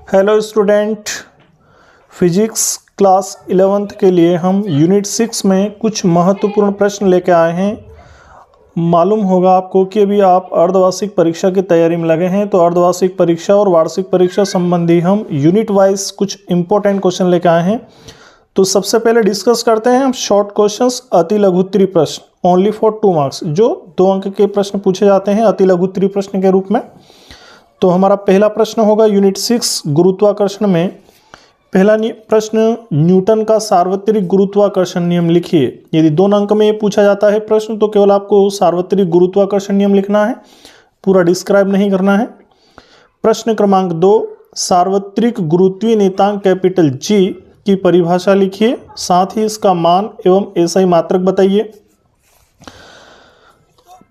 Hello student, physics class 11th के लिए हम यूनिट 6 में कुछ महत्वपूर्ण प्रश्न लेके आए हैं। मालूम होगा आपको कि अभी आप अर्धवार्षिक परीक्षा की तैयारी में लगे हैं, तो अर्धवार्षिक परीक्षा और वार्षिक परीक्षा संबंधी हम यूनिट वाइज कुछ इंपॉर्टेंट क्वेश्चन लेके आए हैं। तो सबसे पहले डिस्कस करते हैं हम शॉर्ट क्वेश्चंस, अति लघु उत्तरीय प्रश्न ओनली फॉर 2 मार्क्स, जो 2 अंक के प्रश्न पूछे जाते हैं अति लघु उत्तरीय प्रश्न के रूप में। तो हमारा पहला प्रश्न होगा यूनिट 6 गुरुत्वाकर्षण में। पहला प्रश्न, न्यूटन का सार्वत्रिक गुरुत्वाकर्षण नियम लिखिए। यदि 2 अंक में ये पूछा जाता है प्रश्न तो केवल आपको सार्वत्रिक गुरुत्वाकर्षण नियम लिखना है, पूरा डिस्क्राइब नहीं करना है। प्रश्न क्रमांक 2, सार्वत्रिक गुरुत्वीय नियतांक कैपिटल जी की परिभाषा लिखिए, साथ ही इसका मान एवं एसआई मात्रक बताइए।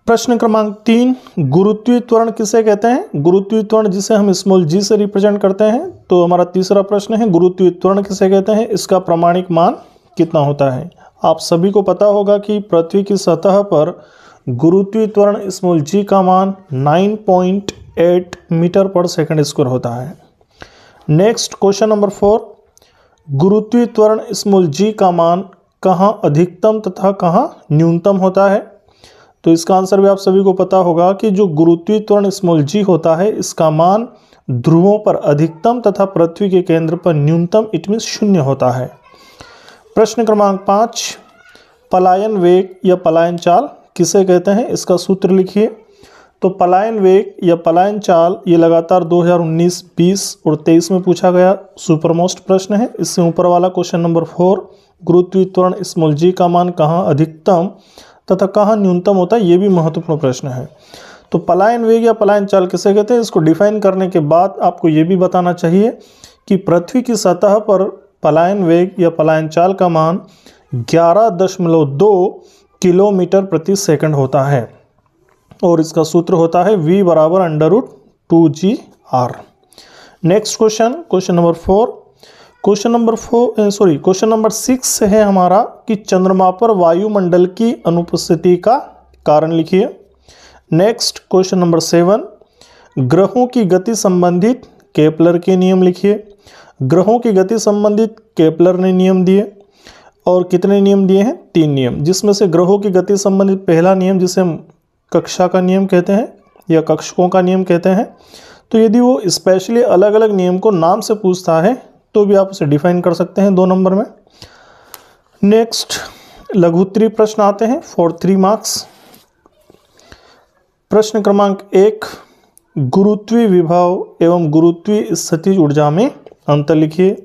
प्रश्न क्रमांक 3, गुरुत्वीय त्वरण किसे कहते हैं? गुरुत्वीय त्वरण जिसे हम स्मॉल जी से रिप्रेजेंट करते हैं। तो हमारा तीसरा प्रश्न है, गुरुत्वीय त्वरण किसे कहते हैं, इसका प्रामाणिक मान कितना होता है? आप सभी को पता होगा कि पृथ्वी की सतह पर गुरुत्वीय त्वरण स्मॉल जी का मान 9.8 मीटर पर सेकंड स्क्वायर होता है। नेक्स्ट क्वेश्चन नंबर 4, गुरुत्वीय त्वरण स्मॉल जी का मान कहाँ अधिकतम तथा कहाँ न्यूनतम होता है? तो इसका आंसर भी आप सभी को पता होगा कि जो गुरुत्वीय त्वरण स्मॉल जी होता है इसका मान ध्रुवों पर अधिकतम तथा पृथ्वी के केंद्र पर न्यूनतम, इट मीन 0 होता है। प्रश्न क्रमांक 5, पलायन वेग या पलायन चाल किसे कहते हैं, इसका सूत्र लिखिए। तो पलायन वेग या पलायन चाल ये लगातार 2019, 20 और 23 में पूछा गया सुपरमोस्ट प्रश्न है। इससे ऊपर वाला क्वेश्चन नंबर 4, गुरुत्वीय त्वरण स्मॉल जी का मान कहाँ अधिकतम तथा कहाँ न्यूनतम होता है, ये भी महत्वपूर्ण प्रश्न है। तो पलायन वेग या पलायन चाल किसे कहते हैं, इसको डिफाइन करने के बाद आपको ये भी बताना चाहिए कि पृथ्वी की सतह पर पलायन वेग या पलायन चाल का मान 11.2 किलोमीटर प्रति सेकंड होता है और इसका सूत्र होता है v बराबर √2gr। Next question number 4, question number 6 है हमारा कि चंद्रमा पर वायुमंडल की अनुपस्थिति का कारण लिखिए। नेक्स्ट क्वेश्चन नंबर 7, ग्रहों की गति संबंधित केपलर के नियम लिखिए। ग्रहों की गति संबंधित केपलर ने नियम दिए और कितने नियम दिए हैं? 3 नियम, जिसमें से ग्रहों की गति संबंधित पहला नियम जिसे हम कक्षा का नियम कहते हैं या कक्षकों का नियम कहते हैं। तो यदि वो स्पेशली अलग अलग नियम को नाम से पूछता है तो भी आप उसे डिफाइन कर सकते हैं 2 नंबर में। नेक्स्ट लघु उत्तरीय प्रश्न आते हैं फॉर 3 मार्क्स। प्रश्न क्रमांक 1, गुरुत्वीय विभव एवं गुरुत्वीय स्थितिज ऊर्जा में अंतर लिखिए।